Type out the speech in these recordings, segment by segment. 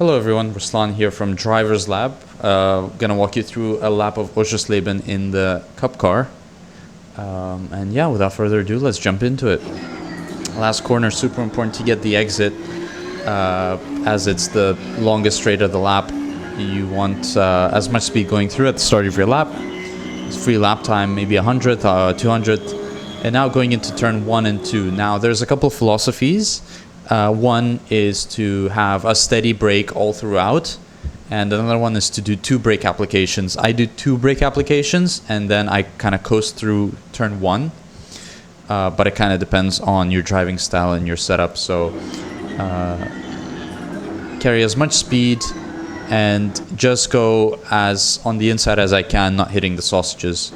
Hello everyone, Ruslan here from Driver's Lab. Gonna walk you through a lap of Oschersleben in the Cup car. And yeah, without further ado, let's jump into it. Last corner, super important to get the exit, as it's the longest straight of the lap. You want as much speed going through at the start of your lap. It's free lap time, maybe 100th, 200th. And now going into turn 1 and 2. Now there's a couple of philosophies. One is to have a steady brake all throughout, and another one is to do 2 brake applications. I do 2 brake applications, and then I kind of coast through turn 1, but it kind of depends on your driving style and your setup. So carry as much speed and just go as on the inside as I can, not hitting the sausages.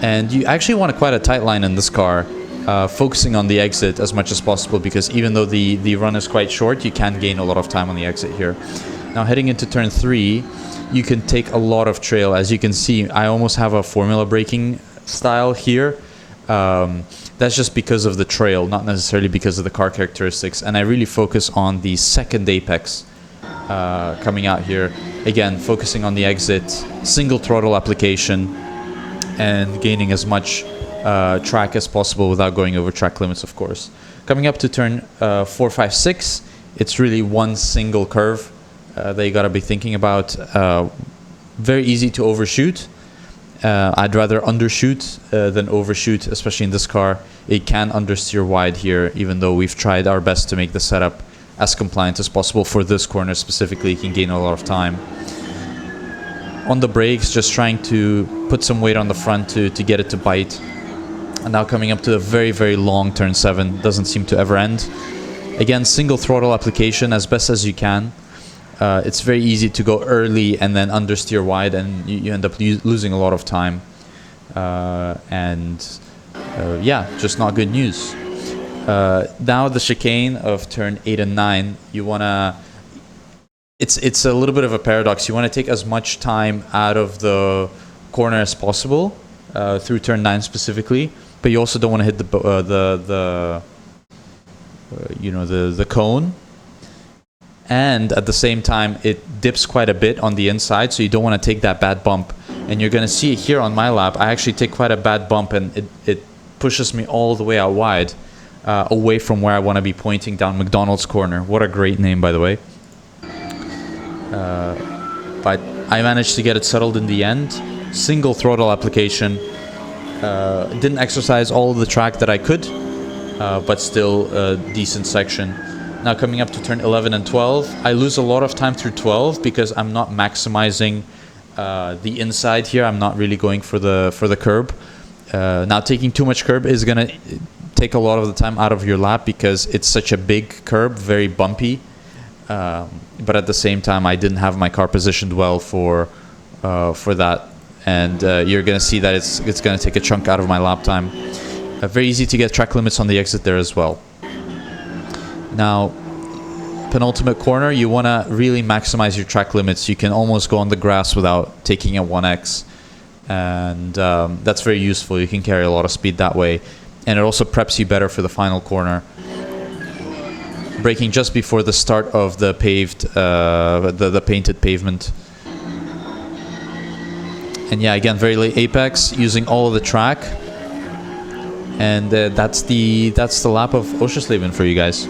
And you actually want quite a tight line in this car. Focusing on the exit as much as possible, because even though the run is quite short, you can gain a lot of time on the exit here. Now heading into turn 3, you can take a lot of trail. As you can see, I almost have a formula braking style here. That's just because of the trail, not necessarily because of the car characteristics. And I really focus on the second apex coming out here. Again, focusing on the exit, single throttle application, and gaining as much track as possible without going over track limits, of course. Coming up to turn 4, 5, 6, it's really one single curve that you got to be thinking about. Very easy to overshoot. I'd rather undershoot than overshoot, especially in this car. It can understeer wide here, even though we've tried our best to make the setup as compliant as possible. For this corner specifically, you can gain a lot of time. On the brakes, just trying to put some weight on the front to get it to bite. And now coming up to a very, very long turn 7. Doesn't seem to ever end. Again, single throttle application as best as you can. It's very easy to go early and then understeer wide, and you end up losing a lot of time. Yeah, just not good news. Now the chicane of turn 8 and 9, you want to... It's a little bit of a paradox. You want to take as much time out of the corner as possible, through turn 9 specifically, but you also don't want to hit the cone. And at the same time, it dips quite a bit on the inside, so you don't want to take that bad bump. And you're going to see it here on my lap. I actually take quite a bad bump, and it pushes me all the way out wide, away from where I want to be pointing down McDonald's corner. What a great name, by the way. But I managed to get it settled in the end. Single throttle application. Didn't exercise all of the track that I could, but still a decent section. Now coming up to turn 11 and 12, I lose a lot of time through 12 because I'm not maximizing the inside here. I'm not really going for the curb. Now taking too much curb is gonna take a lot of the time out of your lap because it's such a big curb, very bumpy. But at the same time, I didn't have my car positioned well for that. And you're going to see that it's going to take a chunk out of my lap time. Very easy to get track limits on the exit there as well. Now, penultimate corner, you want to really maximize your track limits. You can almost go on the grass without taking a 1x. And that's very useful. You can carry a lot of speed that way. And it also preps you better for the final corner. Braking just before the start of the paved, the painted pavement. And yeah, again, very late apex, using all of the track. And that's the lap of Oschersleben for you guys.